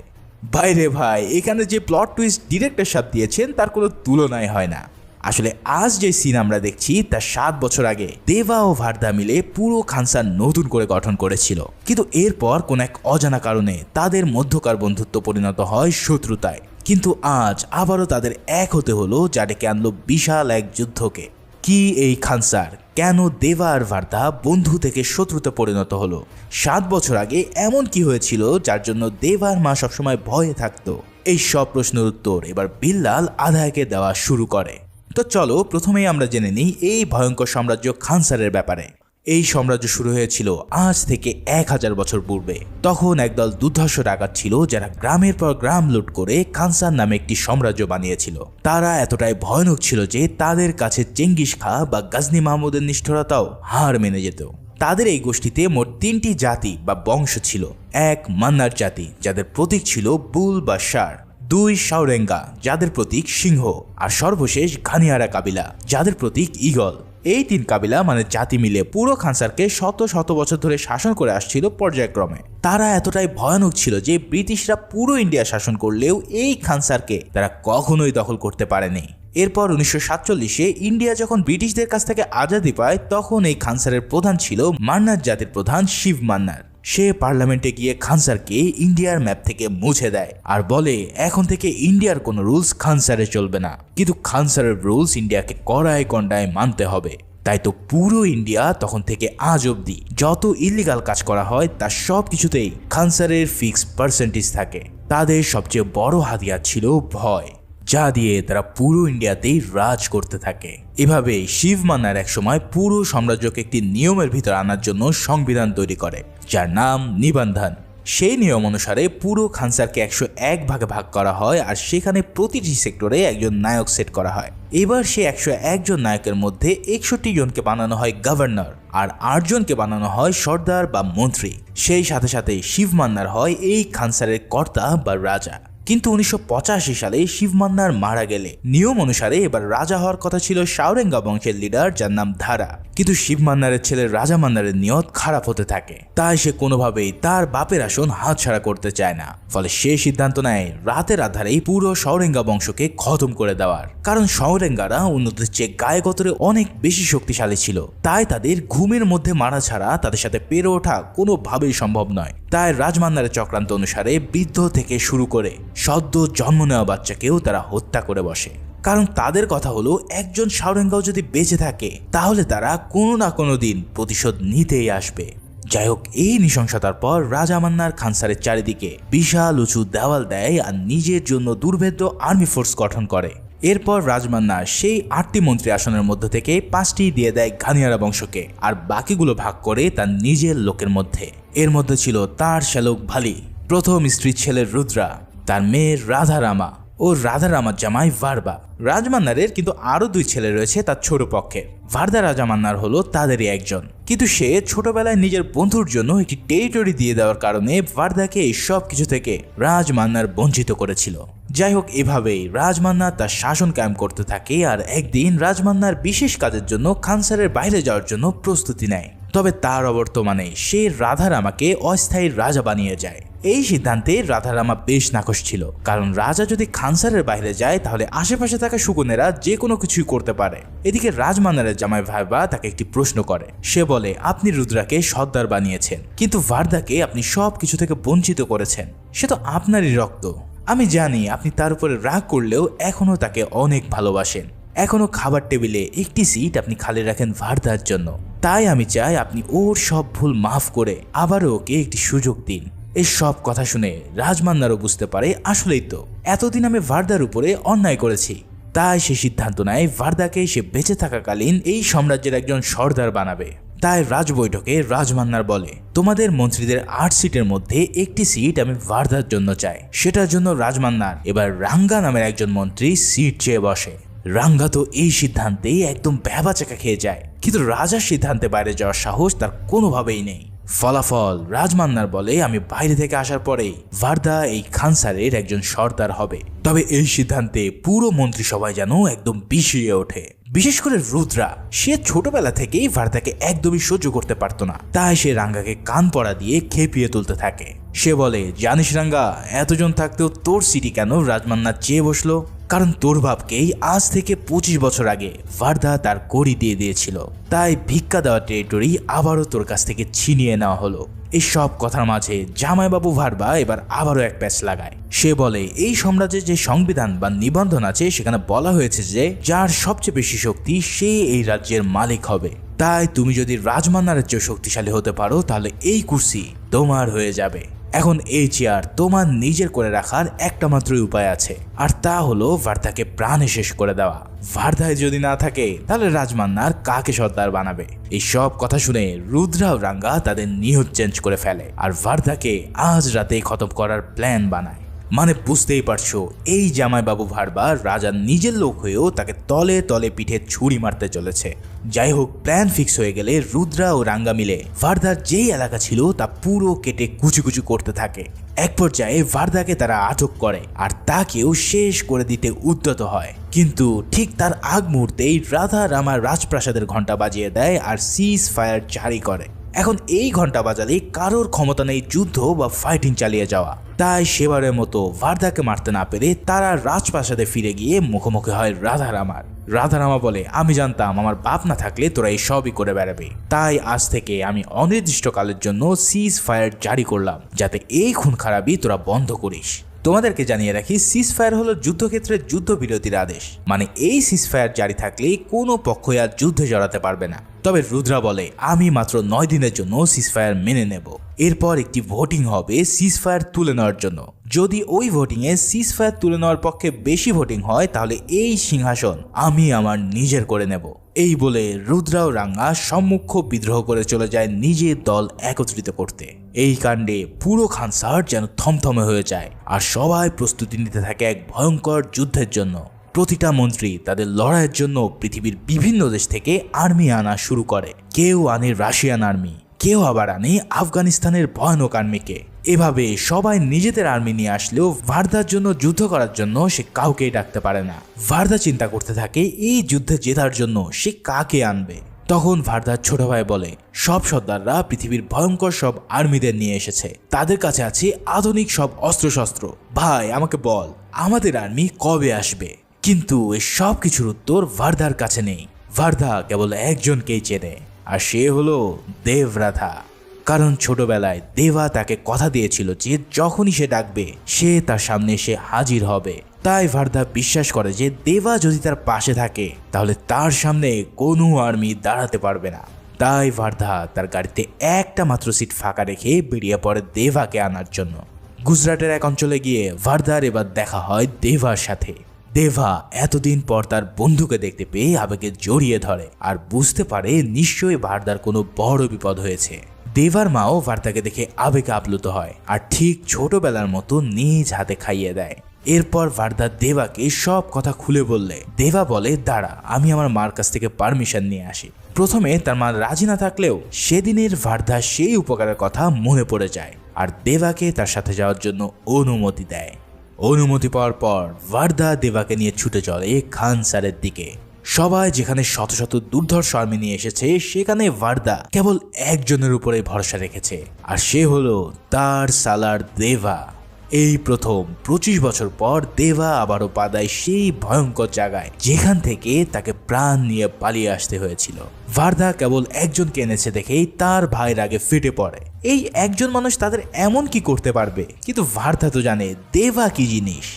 বাইরে ভাই, এখানে যে প্লট টুইস্ট ডিরেক্টর সাহেব দিয়েছেন তার কোনো তুলনাই হয় না। আসলে আজ যে সিন আমরা দেখছি তার 7 বছর আগে দেবা ও ভার্দা মিলে পুরো খানসার নতুন করে গঠন করেছিল, কিন্তু এরপর কোন এক অজানা কারণে তাদের মধ্যকার বন্ধুত্ব পরিণত হয় শত্রুতায়। কিন্তু আজ আবারও তাদের এক হতে হলো, যা ডেকে আনলো বিশাল এক যুদ্ধকে। কি এই খানসার, কেন দেবা আর ভার্দা বন্ধু থেকে শত্রুতে পরিণত হলো? 7 বছর আগে এমন কি হয়েছিল যার জন্য দেবার মা সবসময় ভয়ে থাকতো? এই সব প্রশ্নের উত্তর এবার বিল্লাল আদায়কে দেওয়া শুরু করে। তো চলো প্রথমেই আমরা জেনে নিই এই ভয়ঙ্কর সাম্রাজ্য খানসারের ব্যাপারে। এই সাম্রাজ্য শুরু হয়েছিল আজ থেকে 1000 বছর পূর্বে। তখন একদল দুর্ধর্ষ ডাকাত ছিল যারা গ্রামের পর গ্রাম লুট করে খানসার নামে একটি সাম্রাজ্য বানিয়েছিল। তারা এতটাই ভয়ানক ছিল যে তাদের কাছে চেঙ্গিস খা বা গজনী মাহমুদের নিষ্ঠুরতাও হার মেনে যেত। তাদের এই গোষ্ঠীতে মোট 3টি জাতি বা বংশ ছিল। 1 মান্নার জাতি, যাদের প্রতীক ছিল বুল বা ষাঁড়। 2 সাউরেঙ্গা, যাদের প্রতীক সিংহ। আর সর্বশেষ ঘানিয়ারা কাবিলা, যাদের প্রতীক ঈগল। এই 3 কাবিলা মানে জাতি মিলে পুরো খানসারকে শত শত বছর ধরে শাসন করে আসছিল পর্যায়ক্রমে। তারা এতটাই ভয়ানক ছিল যে ব্রিটিশরা পুরো ইন্ডিয়া শাসন করলেও এই খানসারকে তারা কখনোই দখল করতে পারেনি। এরপর 1947-এ ইন্ডিয়া যখন ব্রিটিশদের কাছ থেকে আজাদি পায় তখন এই খানসারের প্রধান ছিল মান্নার জাতির প্রধান শিব মান্নার। সে পার্লামেন্টে গিয়ে খানসারকে ইন্ডিয়ার ম্যাপ থেকে মুছে দেয় আর বলে এখন থেকে ইন্ডিয়ার কোনো রুলস খানসারে চলবে না, কিন্তু খানসারের রুলস ইন্ডিয়াকে কড়ায় কন্ডায় মানতে হবে। তাই তো পুরো ইন্ডিয়া তখন থেকে আজ অবধি যত ইলিগাল কাজ করা হয় তার সব কিছুতেই খানসারের ফিক্সড পার্সেন্টেজ থাকে। তাদের সবচেয়ে বড় হাতিয়ার ছিল ভয়, যা দিয়ে তারা পুরো ইন্ডিয়াতেই রাজ করতে থাকে। এভাবে শিব মান্নার এক সময় পুরো সাম্রাজ্যকে একটি নিয়মের ভিতর আনার জন্য সংবিধান তৈরি করে, যার নাম নিবন্ধন। সেই নিয়ম অনুসারে পুরো খানসারকে 101 ভাগে ভাগ করা হয় আর সেখানে প্রতিটি সেক্টরে একজন নায়ক সেট করা হয়। এবার সে 101 জন নায়কের মধ্যে 61 জনকে বানানো হয় গভর্নর আর 8 জনকে বানানো হয় সর্দার বা মন্ত্রী। সেই সাথে সাথে শিব মান্নার হয় এই খানসারের কর্তা বা রাজা। কিন্তু 1985 সালে শিব মান্নার মারা গেলে নিয়ম অনুসারে এবার রাজা হওয়ার কথা ছিল সাউরেঙ্গা বংশের লিডার, যার নাম ধারা। কিন্তু শিব মান্নারের ছেলে রাজা মান্নারের নিয়ত খারাপ হতে থাকে, তাই সে কোনোভাবেই তার বাপের আসন হাতছাড়া করতে চায় না। ফলে সে সিদ্ধান্ত নেয় রাতের আধারেই পুরো সাউরেঙ্গা বংশকে খতম করে দেওয়ার। কারণ সাউরেঙ্গারা অন্যদের চেয়ে গায়ে গতরে অনেক বেশি শক্তিশালী ছিল, তাই তাদের ঘুমের মধ্যে মারা ছাড়া তাদের সাথে পেরে ওঠা কোনোভাবেই সম্ভব নয়। তাই রাজমান্নারের চক্রান্ত অনুসারে বৃদ্ধ থেকে শুরু করে সদ্য জন্ম নেওয়া বাচ্চাকেও তারা হত্যা করে বসে। কারণ তাদের কথা হলো একজন সাউরেঙ্গাও যদি বেঁচে থাকে তাহলে তারা কোনো না কোনো দিন প্রতিশোধ নিতেই আসবে। যাই হোক, এই নৃশংসতার পর রাজা মান্নার খানসারের চারিদিকে বিশাল উঁচু দেওয়াল দেয় আর নিজের জন্য দুর্ভেদ্য আর্মি ফোর্স গঠন করে। এরপর রাজমান্না সেই 8টি মন্ত্রী আসনের মধ্যে থেকে 5টি দিয়ে দেয় ঘানিয়ারা বংশকে আর বাকিগুলো ভাগ করে তার নিজের লোকের মধ্যে। এর মধ্যে ছিল তার শ্যালক ভালি, প্রথম স্ত্রীর ছেলে রুদ্রা, তার মেয়ে রাধারামা ও রাধারামার জামাই ভার্বা। রাজমান্নারের কিন্তু আরো 2 ছেলে রয়েছে তার ছোট পক্ষে। ভার্দা রাজামান্নার হলো তাদেরই একজন, কিন্তু সে ছোটবেলায় নিজের বন্ধুর জন্য একটি টেরিটরি দিয়ে দেওয়ার কারণে ভার্দাকে এই সব কিছু থেকে রাজমান্নার বঞ্চিত করেছিল। যাই হোক, এভাবেই রাজমান্নার তার শাসন কায়েম করতে থাকে আর একদিন রাজমান্নার বিশেষ কাজের জন্য খানসারের বাইরে যাওয়ার জন্য প্রস্তুতি নেয়। তবে তার অবর্তমানে সে রাধারামাকে অস্থায়ী রাজা বানিয়ে যায়। এই সিদ্ধান্তে রাধারামা বেশ নাখোশ ছিল, কারণ রাজা যদি খানসারের বাইরে যায় তাহলে আশেপাশে থাকা শুকনেরা যে কোনো কিছুই করতে পারে। এদিকে রাজমান্নারের জামাই ভাইবা তাকে একটি প্রশ্ন করে। সে বলে, আপনি রুদ্রাকে সর্দার বানিয়েছেন, কিন্তু ভার্দাকে আপনি সব কিছু থেকে বঞ্চিত করেছেন। সে তো আপনারই রক্ত। আমি জানি আপনি তার উপরে রাগ করলেও এখনো তাকে অনেক ভালোবাসেন। এখনো খাবার টেবিলে একটি সিট আপনি খালি রাখেন ভার্দার জন্য। তাই আমি চাই আপনি ওর সব ভুল মাফ করে আবারও ওকে একটি সুযোগ দিন। এই সব কথা শুনে রাজমান্নারও বুঝতে পারে আসলেই তো এতদিন আমি ভার্দার উপরে অন্যায় করেছি। তাই সে সিদ্ধান্ত নেয় ভার্দাকে সে বেঁচে থাকাকালীন এই সাম্রাজ্যের একজন সর্দার বানাবে। তাই রাজ বৈঠকে রাজমান্নার বলে, তোমাদের মন্ত্রীদের 8 সিটের মধ্যে একটি সিট আমি ভার্দার জন্য চাই। সেটার জন্য রাজমান্নার এবার রাঙ্গা নামের একজন মন্ত্রী সিট চেয়ে বসে। রাঙ্গা তো এই সিদ্ধান্তে একদম ভ্যাবাচাকা খেয়ে যায়, কিন্তু রাজার সিদ্ধান্তে বাইরে যাওয়ার সাহস তার কোনোভাবেই নেই। ফলাফল রাজমান্নার বলে, আমি বাইরে থেকে আসার পরেই ভার্দা এই খানসারের একজন সর্দার হবে। তবে এই সিদ্ধান্তে পুরো মন্ত্রিসভায় যেন একদম বিষিয়ে ওঠে। বিশেষ করে রুদ্রা, সে ছোটবেলা থেকেই ভার্দাকে একদমই সহ্য করতে পারতো না। তাই সে রাঙ্গাকে কান পড়া দিয়ে খেপিয়ে তুলতে থাকে। সে বলে, জানিস রাঙ্গা, এতজন থাকতেও তোর সিটি কেন রাজমান্নার চেয়ে বসলো? কারণ তোর বাপকেই আজ থেকে 25 বছর আগে ভার্দা তার কড়ি দিয়ে দিয়েছিল। তাই ভিক্ষা দেওয়া টেরিটরি আবারও তোর কাছ থেকে ছিনিয়ে নেওয়া হলো। এই সব কথার মাঝে জামাইবাবু ভার্বা এবার আবারও এক প্যাচ লাগায়। সে বলে, এই সাম্রাজ্যের যে সংবিধান বা নিবন্ধন আছে সেখানে বলা হয়েছে যে যার সবচেয়ে বেশি শক্তি সে এই রাজ্যের মালিক হবে। তাই তুমি যদি রাজমান্নারের চেয়ে শক্তিশালী হতে পারো তাহলে এই কুর্সি তোমার হয়ে যাবে। এখন এই চেয়ার তোমার নিজের করে রাখার একটা মাত্রই উপায় আছে, আর তা হলো ভার্দাকে প্রাণে শেষ করে দেওয়া। ভার্দায় যদি না থাকে তাহলে রাজমান্নার কাকে সর্দার বানাবে? এই সব কথা শুনে রুদ্রা ও রাঙ্গা তাদের নিয়ত চেঞ্জ করে ফেলে আর ভার্দাকে আজ রাতেই খতম করার প্ল্যান বানায়। মানে বুঝতেই পারছো, এই জামাইবাবু ভার্বা রাজার নিজের লোক হয়েও তাকে তলে তলে পিঠে ছুরি মারতে চলেছে। যাই হোক, প্ল্যান ফিক্স হয়ে গেলে রুদ্রা ও রাঙ্গা মিলে ভার্দার যেই এলাকা ছিল তা পুরো কেটে কুচি কুচি করতে থাকে। এক পর্যায়ে ভার্দাকে তারা আটক করে আর তাকেও শেষ করে দিতে উদ্যত হয়। কিন্তু ঠিক তার আগ মুহূর্তেই রাধা রামার রাজপ্রাসাদের ঘন্টা বাজিয়ে দেয় আর সিজ ফায়ার জারি করে। এখন এই ঘন্টা বাজালে কারোর ক্ষমতা নেই যুদ্ধ বা ফাইটিং চালিয়ে যাওয়া। তাই সেবারের মতো ভার্দাকে মারতে না পেরে তারা রাজপ্রাসাদে ফিরে গিয়ে মুখোমুখি হয় রাধারামার। রাধারামা বলে, আমি জানতাম আমার বাপ না থাকলে তোরা এই সবই করে বেড়াবে। তাই আজ থেকে আমি অনির্দিষ্টকালের জন্য সিজ ফায়ার জারি করলাম, যাতে এই খুন খারাপই তোরা বন্ধ করিস। তোমাদেরকে জানিয়ে রাখি, সিজ ফায়ার হলো যুদ্ধক্ষেত্রে যুদ্ধবিরতির আদেশ। মানে এই সিজ ফায়ার জারি থাকলে কোনো পক্ষই আর যুদ্ধে জড়াতে পারবে না। তবে রুদ্রা বলে, আমি মাত্র 9 দিনের জন্য সিজ ফায়ার মেনে নেব। এরপর একটি ভোটিং হবে সিজ ফায়ার তুলে নেওয়ার জন্য। যদি ওই ভোটিংয়ে সিজ ফায়ার তুলে নেওয়ার পক্ষে বেশি ভোটিং হয় তাহলে এই সিংহাসন আমি আমার নিজের করে নেব। এই বলে রুদ্রা ও রাঙ্গা সম্মুখ বিদ্রোহ করে চলে যায় নিজের দল একত্রিত করতে। এই কাণ্ডে পুরো খানসার যেন থমথমে হয়ে যায় আর সবাই প্রস্তুতি নিতে থাকে এক ভয়ঙ্কর যুদ্ধের জন্য। প্রতিটা মন্ত্রী তাদের লড়াইয়ের জন্য পৃথিবীর বিভিন্ন দেশ থেকে আর্মি আনা শুরু করে। কেউ আনে রাশিয়ান আর্মি, কেউ আবার আনে আফগানিস্তানের ভয়ানক আর্মিকে। এভাবে সবাই নিজেদের আর্মি নিয়ে আসলেও ভার্দার জন্য যুদ্ধ করার জন্য সে কাউকেই ডাকতে পারে না। ভার্দা চিন্তা করতে থাকে এই যুদ্ধে জেতার জন্য সে কাকে আনবে। তখন ভার্দার ছোট ভাই বলে, সব সর্দাররা পৃথিবীর ভয়ঙ্কর সব আর্মিদের নিয়ে এসেছে, তাদের কাছে আছে আধুনিক সব অস্ত্রশস্ত্র। ভাই আমাকে বল, আমাদের আর্মি কবে আসবে? কিন্তু এই সব কিছুর উত্তর ভার্দার কাছে নেই। ভার্দা কেবল একজনকেই চেনে, আর সে হলো দেবরাধা। কারণ ছোটবেলায় দেবা তাকে কথা দিয়েছিল যে যখনই সে ডাকবে সে তার সামনে এসে হাজির হবে। তাই ভার্দা বিশ্বাস করে যে দেবা যদি তার পাশে থাকে তাহলে তার সামনে কোনো আর্মি দাঁড়াতে পারবে না। তাই ভার্দা তার গাড়িতে একটা মাত্র সিট ফাঁকা রেখে বেরিয়ে পড়ে দেবাকে আনার জন্য। গুজরাটের এক অঞ্চলে গিয়ে ভার্দার এবার দেখা হয় দেবার সাথে। দেবা এতদিন পর তার বন্ধুকে দেখতে পেয়ে আবেগে জড়িয়ে ধরে আর বুঝতে পারে নিশ্চয়ই ভার্দার কোনো বড় বিপদ হয়েছে। দেবার মাও ভার্দাকে দেখে আবেগে আপ্লুত হয় আর ঠিক ছোটবেলার মতো নিজ হাতে খাইয়ে দেয়। এরপর ভার্দা দেবাকে সব কথা খুলে বললে দেবা বলে, দাঁড়া আমি আমার মার কাছ থেকে পারমিশন নিয়ে আসি। প্রথমে তার মা রাজি না থাকলেও সেদিনের ভার্দা সেই উপকারের কথা মনে পড়ে যায় আর দেবাকে তার সাথে যাওয়ার জন্য অনুমতি দেয়। অনুমতি পাওয়ার পর ভার্দা দেবাকে নিয়ে ছুটে চলে খানসারের দিকে। সবাই যেখানে শত শত দুর্ধর্ষ আর্মি নিয়ে এসেছে সেখানে ভার্দা কেবল একজনের উপরে ভরসা রেখেছে, আর সে হলো তার সালার দেবা। এই প্রথম 25 বছর পর দেবা আবারও পা দেয় সেই ভয়ঙ্কর জায়গায় যেখান থেকে তাকে প্রাণ নিয়ে পালিয়ে আসতে হয়েছিল। ভার্দা কেবল একজনকে এনেছে দেখেই তার ভাই রাগে ফেটে পড়ে। এই একজন মানুষ তাদের এমন কি করতে পারবে? কিন্তু ভার্দা তো জানে দেবা কি জিনিস।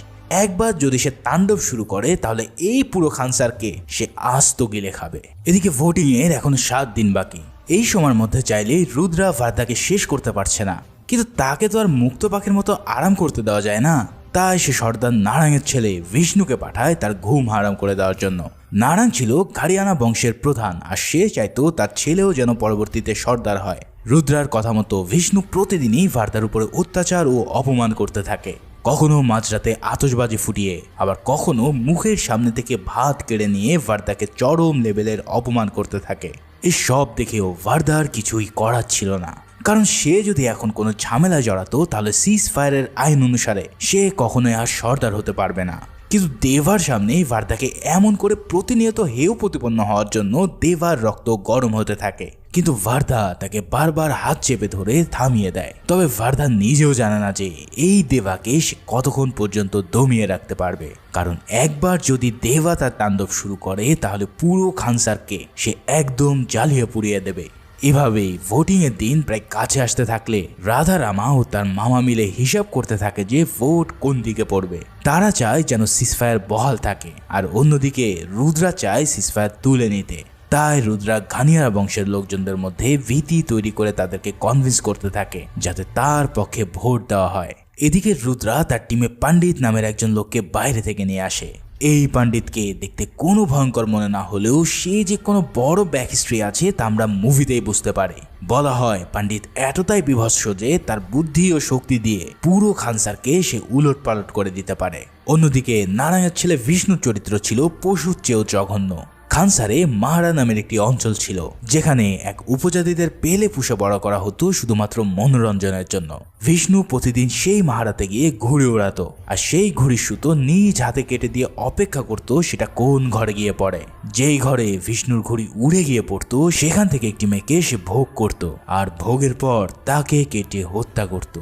একবার যদি সে তাণ্ডব শুরু করে তাহলে এই পুরো খানসারকে সে আস্ত গিলে খাবে। এদিকে ভোটিং এর এখন 7 দিন বাকি। এই সময়ের মধ্যে চাইলে রুদ্রা ভার্দাকে শেষ করতে পারছে না, কিন্তু তাকে তো আর মুক্ত পাখির মতো আরাম করতে দেওয়া যায় না। তাই সে সর্দার নারায়ণের ছেলে বিষ্ণুকে পাঠায় তার ঘুম হারাম করে দেওয়ার জন্য। নারায়ণ ছিল গাড়িয়ানা বংশের প্রধান, আর সে চাইতো তার ছেলেও যেন পরবর্তীতে সর্দার হয়। রুদ্রার কথা মতো বিষ্ণু প্রতিদিনই ভারদার উপরে অত্যাচার ও অপমান করতে থাকে। কখনো মাঝরাতে আতশবাজি ফুটিয়ে, আবার কখনো মুখের সামনে থেকে ভাত কেড়ে নিয়ে ভারদাকে চরম লেভেলের অপমান করতে থাকে। এই সব দেখেও ভারদার কিছুই করার ছিল না, কারণ সে যদি এখন কোনো ঝামেলায় জড়াতো তাহলে সিজ ফায়ারের আইন অনুসারে সে কখনোই আর সর্দার হতে পারবে না। কিন্তু দেভার সামনে ভারদাকে এমন করে প্রতিনিয়ত হেয় প্রতিপন্ন হওয়ার জন্য দেভার রক্ত গরম হতে থাকে। কিন্তু ভারদা তাকে বারবার হাত চেপে ধরে থামিয়ে দেয়। তবে ভারদা নিজেও জানে না যে এই দেভাকে সে কতক্ষণ পর্যন্ত দমিয়ে রাখতে পারবে, কারণ একবার যদি দেবা তার তাণ্ডব শুরু করে তাহলে পুরো খানসারকে সে একদম জ্বালিয়ে পুড়িয়ে দেবে। এভাবেই ভোটিং এর দিন প্রায় কাছে আসতে থাকলে রাধারামা ও তার মামা মিলে হিসাব করতে থাকে যে ভোট কোন দিকে পড়বে। তারা চায় যেন সিজফায়ার বহাল থাকে, আর অন্যদিকে রুদ্রা চায় সিজফায়ার তুলে নিতে। তাই রুদ্রা ঘানিয়ারা বংশের লোকজনদের মধ্যে ভীতি তৈরি করে তাদেরকে কনভিন্স করতে থাকে যাতে তার পক্ষে ভোট দেওয়া হয়। এদিকে রুদ্রা তার টিমে পণ্ডিত নামের একজন লোককে বাইরে থেকে নিয়ে আসে। এই পণ্ডিতকে দেখতে কোনো ভয়ঙ্কর মনে না হলেও সে যে কোনো বড় ব্যাক হিস্ট্রি আছে তা আমরা মুভিতেই বুঝতে পারি। বলা হয় পণ্ডিত এতটাই বিভৎস যে তার বুদ্ধি ও শক্তি দিয়ে পুরো খানসারকে সে উলট পালট করে দিতে পারে। অন্যদিকে নারায়ণের ছেলে বিষ্ণুর চরিত্র ছিল পশুর চেয়েও জঘন্য। খানসারে মাহারা নামের একটি অঞ্চল ছিল যেখানে এক উপজাতিদের পেলে পুষে বড় করা হতো শুধুমাত্র মনোরঞ্জনের জন্য। বিষ্ণু প্রতিদিন সেই মাহারাতে গিয়ে ঘুড়ি ওড়াতো, আর সেই ঘুড়ির সুতো নিজ হাতে কেটে দিয়ে অপেক্ষা করত সেটা কোন ঘরে গিয়ে পড়ে। যেই ঘরে বিষ্ণুর ঘুড়ি উড়ে গিয়ে পড়তো সেখান থেকে একটি মেয়েকে সে ভোগ করত, আর ভোগের পর তাকে কেটে হত্যা করত।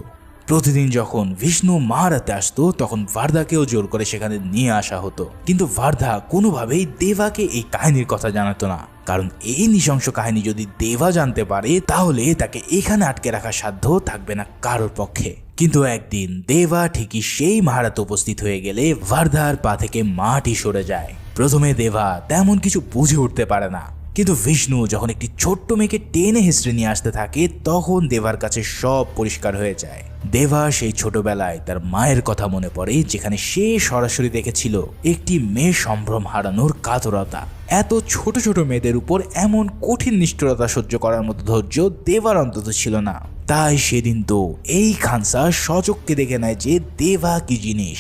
প্রতিদিন যখন বিষ্ণু মাহারাতে আসতো তখন ভারদাকেও জোর করে সেখানে নিয়ে আসা হতো, কিন্তু ভারদা কোনোভাবেই দেবাকে এই কাহিনীর কথা জানাতো না, কারণ এই নৃশংস কাহিনী যদি দেবা জানতে পারে তাহলে তাকে এখানে আটকে রাখার সাধ্য থাকবে না কারোর পক্ষে। কিন্তু একদিন দেবা ঠিকই সেই মাহারাতে উপস্থিত হয়ে গেলে ভারদার পা থেকে মাটি সরে যায়। প্রথমে দেবা তেমন কিছু বুঝে উঠতে পারে না, কিন্তু বিষ্ণু যখন একটি ছোট্ট মেয়েকে টেনে হিস্ট্রি নিয়ে আসতে থাকে তখন দেবার কাছে সব পরিষ্কার হয়ে যায়। দেবা সেই ছোটবেলায় তার মায়ের কথা মনে পড়ে, যেখানে সে সরাসরি দেখেছিল একটি মেয়ে সম্ভ্রম হারানোর কাতরতা। এত ছোট ছোট মেয়েদের উপর এমন কঠিন নিষ্ঠুরতা সহ্য করার মতো ধৈর্য দেবার অন্তত ছিল না। তাই সেদিন তো এই খানসা সচক্ষে দেখে নেয় যে দেবা কি জিনিস।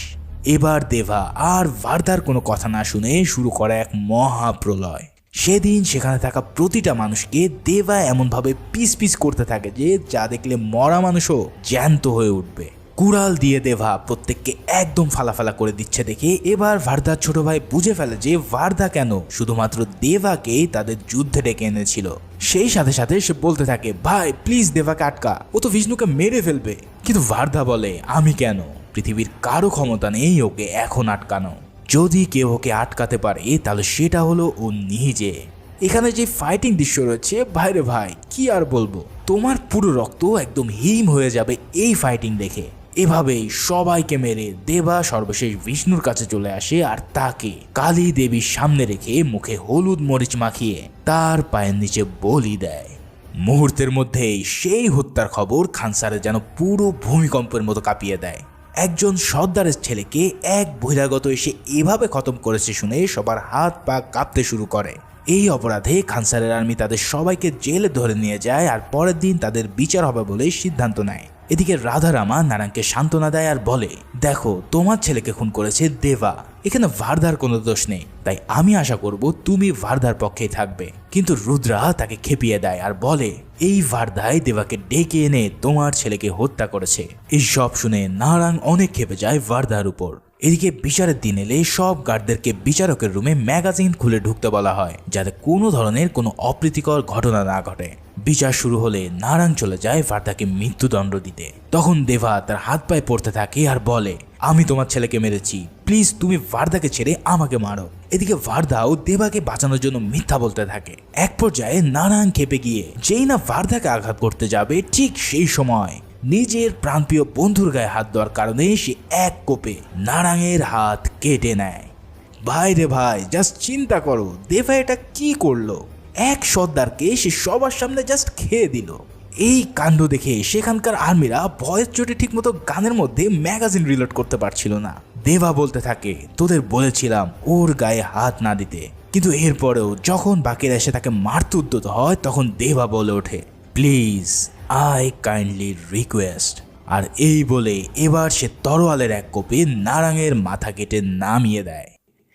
এবার দেবা আর ভারদার কোনো কথা না শুনে শুরু করে এক মহাপ্রলয়। সেদিন সেখানে থাকা প্রতিটা মানুষকে দেবা এমনভাবে পিস পিস করতে থাকে যে যা দেখলে মরা মানুষও জ্যান্ত হয়ে উঠবে। কুড়াল দিয়ে দেবা প্রত্যেককে একদম ফালাফালা করে দিচ্ছে দেখে এবার ভারদার ছোট ভাই বুঝে ফেলে যে ভারদা কেন শুধুমাত্র দেবাকেই তাদের যুদ্ধে ডেকে এনেছিল। সেই সাথে সাথে সে বলতে থাকে, ভাই প্লিজ দেবাকে আটকা, ও তো বিষ্ণুকে মেরে ফেলবে। কিন্তু ভারদা বলে, আমি কেন, পৃথিবীর কারো ক্ষমতা নেই ওকে এখন আটকানো। যদি কেউ ওকে আটকাতে পারে তাহলে সেটা হলো ও নিজে। এখানে যে ফাইটিং দৃশ্য রয়েছে ভাইরে ভাই কি আর বলবো, তোমার পুরো রক্ত একদম হিম হয়ে যাবে এই ফাইটিং দেখে। এভাবেই সবাইকে মেরে দেবা সর্বশেষ বিষ্ণুর কাছে চলে আসে আর তাকে কালী দেবীর সামনে রেখে মুখে হলুদ মরিচ মাখিয়ে তার পায়ের নিচে বলি দেয়। মুহূর্তের মধ্যেই সেই হত্যার খবর খানসারে যেন পুরো ভূমিকম্পের মতো কাঁপিয়ে দেয়। একজন সর্দারের ছেলেকে এক বহিরাগত এসে এভাবে খতম করেছে শুনে সবার হাত পা কাঁপতে শুরু করে। এই অপরাধে খানসারের আর্মি তাদের সবাইকে জেলে ধরে নিয়ে যায় আর পরের দিন তাদের বিচার হবে বলে সিদ্ধান্ত নেয়। এদিকে রাধারামা নারায়ণকে সান্ত্বনা দেয় আর বলে, দেখো তোমার ছেলেকে খুন করেছে দেবা, এখানে ভারদার কোনো দোষ নেই, তাই আমি আশা করব তুমি ভারদার পক্ষেই থাকবে। কিন্তু রুদ্রা তাকে খেপিয়ে দেয় আর বলে, এই ভারদাই দেবাকে ডেকে এনে তোমার ছেলেকে হত্যা করেছে। এই সব শুনে নারায়ণ অনেক খেপে যায় ভারদার উপর। এদিকে বিচারের দিন এলে সব গার্ডদেরকে বিচারকের রুমে ম্যাগাজিন খুলে ঢুকতে বলা হয় যাতে কোনো ধরনের কোনো অপ্রীতিকর ঘটনা না ঘটে। বিচার শুরু হলে নারায়ণ চলে যায় ভারদাকে মৃত্যুদণ্ড দিতে। তখন দেবা তার হাত পায়ে পড়তে থাকে আর বলে, আমি তোমার ছেলেকে মেরেছি, প্লিজ তুমি ভারদাকে ছেড়ে আমাকে মারো। এদিকে ভারদাও দেবাকে বাঁচানোর জন্য মিথ্যা বলতে থাকে। এক পর্যায়ে নারায়ণ খেপে গিয়ে যেই না ভারদাকে আঘাত করতে যাবে ঠিক সেই সময় নিজের প্রাণপ্রিয় বন্ধুর গায়ে হাত দেওয়ার কারণে সে এক কোপে নারায়ণের হাত কেটে নেয়। ভাই রে ভাই, জাস্ট চিন্তা করো দেবা এটা কি করলো। এক সর্দারকে সে সবার সামনে জাস্ট খেয়ে দিল। এই কাণ্ড দেখে সেখানকার আর্মিরা ভয়ের চোটে ঠিকমতো গানের মধ্যে ম্যাগাজিন রিলোড করতে পারছিল না। দেবা বলতে থাকে, তোদের বলেছিলাম ওর গায়ে হাত না দিতে, কিন্তু এরপরেও যখন বাকিরা এসে তাকে মারতে উদ্যত হয় তখন দেবা বলে ওঠে, প্লিজ আই কাইন্ডলি রিকোয়েস্ট। আর এই বলে এবার সে তরোয়ালের এক কোপে নারাঙের মাথা কেটে নামিয়ে দেয়।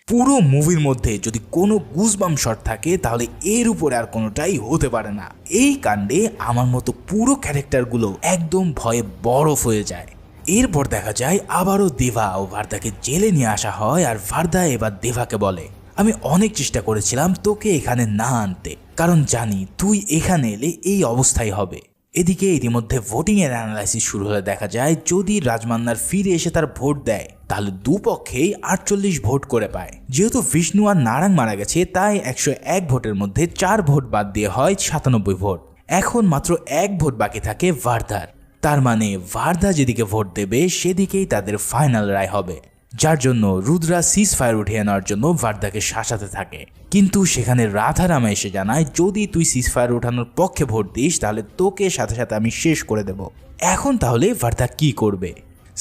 পুরো মুভির মধ্যে যদি কোনো গুজবাম শট থাকে তাহলে এর উপরে আর কোনোটাই হতে পারে না। এই কাণ্ডে আমার মতো পুরো ক্যারেক্টারগুলো একদম ভয়ে বরফ হয়ে যায়। এরপর দেখা যায় আবারও দেবা ও ভার্দাকে জেলে নিয়ে আসা হয়, আর ভার্দা এবার দেবাকে বলে, আমি অনেক চেষ্টা করেছিলাম তোকে এখানে না আনতে, কারণ জানি তুই এখানে এলে এই অবস্থাই হবে। এদিকে ইতিমধ্যে ভোটিং এর অ্যানালাইসিস শুরু হলে দেখা যায় যদি রাজমান্নার ফিরে এসে তার ভোট দেয় তাহলে দুপক্ষেই 48 ভোট করে পায়। যেহেতু বিষ্ণু আর নারাং মারা গেছে তাই 101 ভোটের মধ্যে 4 ভোট বাদ দিয়ে হয় 97 ভোট। এখন মাত্র 1 ভোট বাকি থাকে ভার্দার। তার মানে ভার্দা যেদিকে ভোট দেবে সেদিকেই তাদের ফাইনাল রায় হবে, যার জন্য রুদ্রা সিজ ফায়ার উঠিয়ে নেওয়ার জন্য ভার্দাকে শাসাতে থাকে। কিন্তু সেখানে রাধারামা এসে জানায়, যদি তুই সিজ ফায়ার উঠানোর পক্ষে ভোট দিস তাহলে তোকে সাথে সাথে আমি শেষ করে দেব। এখন তাহলে ভার্দা কি করবে?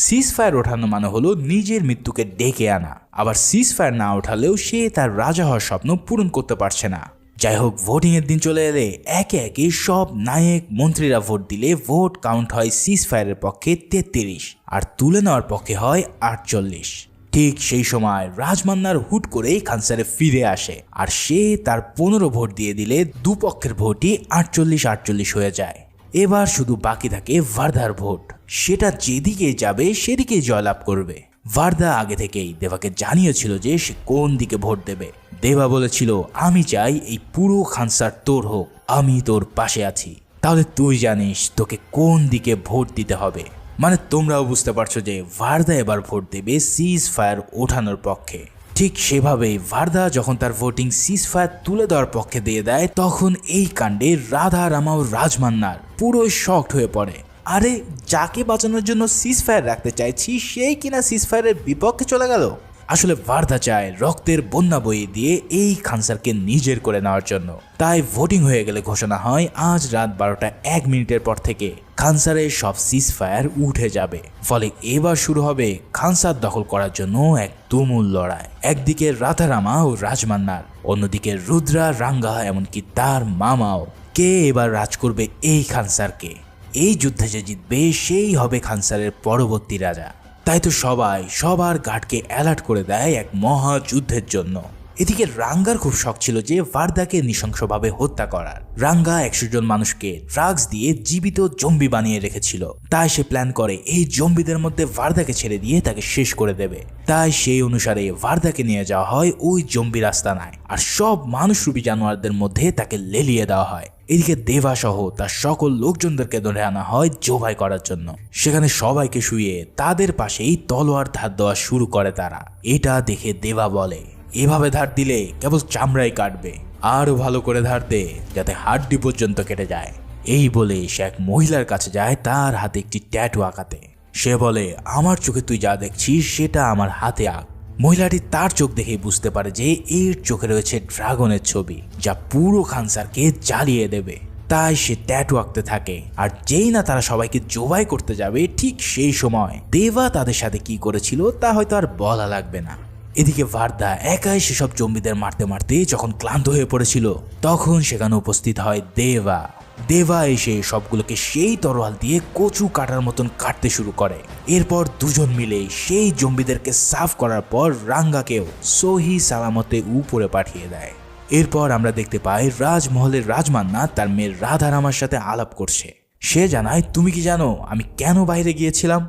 সিজ ফায়ার ওঠানো মানে হলো নিজের মৃত্যুকে ডেকে আনা, আবার সিজ ফায়ার না ওঠালেও সে তার রাজা হওয়ার স্বপ্ন পূরণ করতে পারছে না। যাই হোক, ভোটিং এর দিন চলে এলে একে একে সব নায়ক মন্ত্রীরা ভোট দিলে ভোট কাউন্ট হয় সিজ ফায়ারের পক্ষে 33 আর তুলে নেওয়ার পক্ষে হয় 48। ঠিক সেই সময় রাজমান্নার হুট করেই খানসারে ফিরে আসে, আর সে তার 15 ভোট দিয়ে দিলে দুপক্ষের ভোটই 48-48 হয়ে যায়। এবার শুধু বাকি থাকে ভার্দার ভোট, সেটা যেদিকে যাবে সেদিকে জয়লাভ করবে। ভার্দা আগে থেকেই দেবাকে জানিয়েছিল যে সে কোন দিকে ভোট দেবে। দেবা বলেছিল, আমি চাই এই পুরো খানসার তোর হোক, আমি তোর পাশে আছি, তাহলে তুই জানিস তোকে কোন দিকে ভোট দিতে হবে। মানে তোমরাও বুঝতে পারছো যে ভার্দা এবার ভোট দেবে সিজ ফায়ার ওঠানোর পক্ষে। ঠিক সেভাবেই ভার্দা যখন তার ভোটিং সিজ ফায়ার তুলে দেওয়ার পক্ষে দিয়ে দেয় তখন এই কাণ্ডে রাধা রামা ও রাজমান্নার পুরোই শকড হয়ে পড়ে। আরে যাকে বাঁচানোর জন্য সিজ ফায়ার রাখতে চাইছি সেই কিনা সিজ ফায়ারের বিপক্ষে চলে গেল। আসলে ভার্দা চায় রক্তের বন্যা বইয়ে দিয়ে এই খানসারকে নিজের করে নেওয়ার জন্য। তাই ভোটিং হয়ে গেলে ঘোষণা হয় আজ রাত 12:01 পর থেকে খানসারের সব সিজ ফায়ার উঠে যাবে। ফলে এবার শুরু হবে খানসার দখল করার জন্য এক তুমুল লড়াই। একদিকে রাধারামা ও রাজমান্নার, অন্যদিকে রুদ্রা, রাঙ্গা, এমনকি তার মামাও। কে এবার রাজ করবে এই খানসারকে? এই যুদ্ধে যে জিতবে সেই হবে খানসারের পরবর্তী রাজা। তাই তো সবাই সবার গার্ডকে অ্যালার্ট করে দেয় এক মহা যুদ্ধের জন্য। এদিকে রাঙ্গার খুব শখ ছিল যে ভার্দাকে নৃশংসভাবে হত্যা করার। রাঙ্গা 100 জন মানুষকে ড্রাগস দিয়ে জীবিত জম্বি বানিয়ে রেখেছিল। তাই সে প্ল্যান করে এই জম্বিদের মধ্যে ভার্দাকে ছেড়ে দিয়ে তাকে শেষ করে দেবে। তাই সেই অনুসারে ভার্দাকে নিয়ে যাওয়া হয় ওই জম্বি রাস্তানায়, আর সব মানুষরূপী জানোয়ারদের মধ্যে তাকে লেলিয়ে দেওয়া হয়। এদিকে দেবা সহ তার সকল লোকজনদেরকে ধরে আনা হয় জবাই করার জন্য। সেখানে সবাইকে শুয়ে তাদের পাশেই তলোয়ার ধার দেওয়া শুরু করে তারা। এটা দেখে দেবা বলে, এভাবে ধার দিলে কেবল চামড়াই কাটবে, আরো ভালো করে ধার দে যাতে হাড্ডি পর্যন্ত কেটে যায়। এই বলে সে এক মহিলার কাছে যায় তার হাতে একটি ট্যাটু আঁকাতে। সে বলে, আমার চোখে তুই যা দেখছিস সেটা আমার হাতে আঁক। মহিলাটি তার চোখ দেখে বুঝতে পারে যে এর চোখে রয়েছে ড্রাগনের ছবি, যা পুরো খানসারকে জ্বালিয়ে দেবে। তাই সে ট্যাটু আঁকতে থাকে। আর যেই না তারা সবাইকে জবাই করতে যাবে ঠিক সেই সময় দেবা তাদের সাথে কি করেছিল তা হয়তো আর বলা লাগবে না। এদিকে ভার্দা একাই সেসব জম্বিদের মারতে মারতে যখন ক্লান্ত হয়ে পড়েছিল তখন সেখানে উপস্থিত হয় দেবা। দেবা এসে সবগুলোকে সেই তরোয়াল দিয়ে কচু কাটার মতন কাটতে শুরু করে। এরপর দুজন মিলে সেই জম্বিদেরকে সাফ করার পর রাঙ্গাকেও সহি সালামতে উপরে পাঠিয়ে দেয়। এরপর আমরা দেখতে পাই রাজমহলের রাজমান্না তার মেয়ের রাধারামার সাথে আলাপ করছে। সে জানায়, তুমি কি জানো আমি কেন বাইরে গিয়েছিলাম?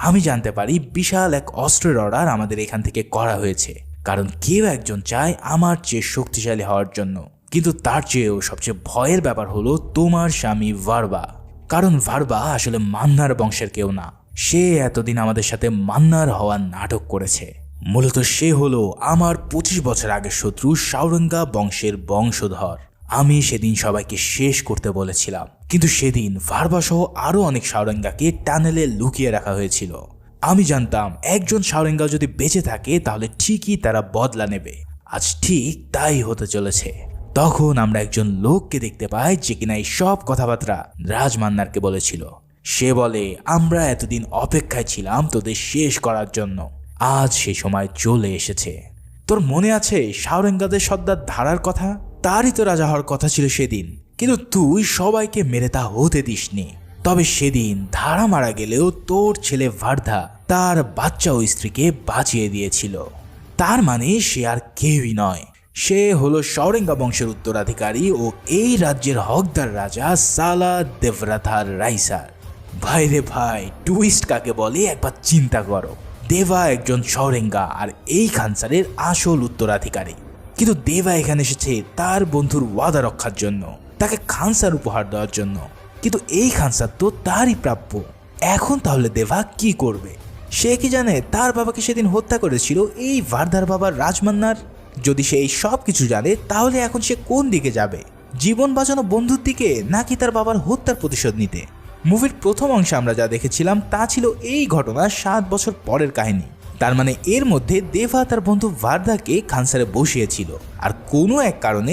আমি জানতে পারি বিশাল এক অস্ত্রের অর্ডার আমাদের এখান থেকে করা হয়েছে, কারণ কেউ একজন চায় আমার চেয়ে শক্তিশালী হওয়ার জন্য। কিন্তু তার চেয়েও সবচেয়ে ভয়ের ব্যাপার হলো তোমার স্বামী ভার্বা। কারণ ভার্বা আসলে মান্নার বংশের কেউ না। সে এতদিন আমাদের সাথে মান্নার হওয়ার নাটক করেছে। মূলত সে হলো আমার 25 বছর আগের শত্রু সাউরঙ্গা বংশের বংশধর। আমি সেদিন সবাইকে শেষ করতে বলেছিলাম, কিন্তু সেদিন ভার্বা সহ আরো অনেক সাউরঙ্গাকে টানেলে লুকিয়ে রাখা হয়েছিল। আমি জানতাম একজন সাউরঙ্গা যদি বেঁচে থাকে তাহলে ঠিকই তারা বদলা নেবে। আজ ঠিক তাই হতে চলেছে। তখন আমরা একজন লোককে দেখতে পাই যে কিনা এই সব কথাবার্তা রাজমান্নারকে বলেছিল। সে বলে, আমরা এতদিন অপেক্ষায় ছিলাম তোদের শেষ করার জন্য, আজ সেই সময় চলে এসেছে। তোর মনে আছে সাওরেঙ্গাদের সর্দার ধারার কথা? তারই তো রাজা হওয়ার কথা ছিল সেদিন, কিন্তু তুই সবাইকে মেরে তা হতে দিসনি। তবে সেদিন ধারা মারা গেলেও তোর ছেলে ভার্ধা তার বাচ্চা ও স্ত্রীকে বাঁচিয়ে দিয়েছিল। তার মানে সে আর কেউই নয়, সে হলো সাওরেঙ্গা বংশের উত্তরাধিকারী ও এই রাজ্যের হকদার রাজা সালা দেবরাথার রাইসার। ভাই রে ভাই, টুইস্ট কাকে বলে একবার চিন্তা করো। দেবা একজন সাওরেঙ্গা আর এই খানসারের আসল উত্তরাধিকারী, কিন্তু দেবা এখানে এসেছে তার বন্ধুর ওয়াদা রক্ষার জন্য, তাকে খানসার উপহার দেওয়ার জন্য, কিন্তু এই খানসার তো তারই প্রাপ্য। এখন তাহলে দেবা কি করবে? সে কি জানে তার বাবাকে সেদিন হত্যা করেছিল এই ভার্ধার বাবা রাজমান্নার? যদি সে এই সব কিছু জানে তাহলে এখন সে কোন দিকে যাবে? জীবন বাঁচানো বন্ধুর দিকে, নাকি তার বাবার হত্যার প্রতিশোধ নিতে? মুভির প্রথম অংশে আমরা যা দেখেছিলাম তা ছিল এই ঘটনা 7 বছর পরের কাহিনী। তার মানে এর মধ্যে দেবা তার বন্ধু ভার্ধাকে খানসারে বসিয়েছিল, আর কোনো এক কারণে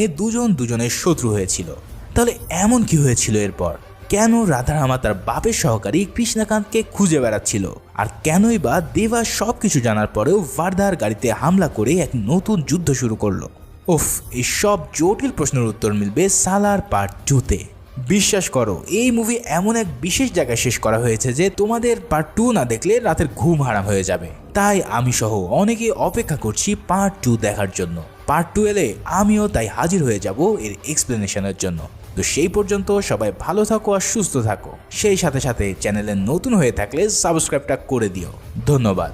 দুজনের শত্রু হয়েছিল। তাহলে এমন কি হয়েছিল এরপর? কেন রাধারামা তার বাপের সহকারী কৃষ্ণকান্তকে খুঁজে বেড়াচ্ছিল? আর কেনই বা দেবা সবকিছু জানার পরেও ভার্ধার গাড়িতে হামলা করে এক নতুন যুদ্ধ শুরু করলো? উফ, এই সব জটিল প্রশ্নের উত্তর মিলবে সালার পার্ট 2-তে। বিশ্বাস করো, এই মুভি এমন এক বিশেষ জায়গায় শেষ করা হয়েছে যে তোমাদের পার্ট 2 না দেখলে রাতের ঘুম হারাম হয়ে যাবে। তাই আমি সহ অনেকে অপেক্ষা করছি পার্ট 2 দেখার জন্য। পার্ট 2 এলে আমিও তাই হাজির হয়ে যাব এর এক্সপ্লেনেশনের জন্য। তো সেই পর্যন্ত সবাই ভালো থাকো আর সুস্থ থাকো। সেই সাথে সাথে চ্যানেলে নতুন হয়ে থাকলে সাবস্ক্রাইবটা করে দিও। ধন্যবাদ।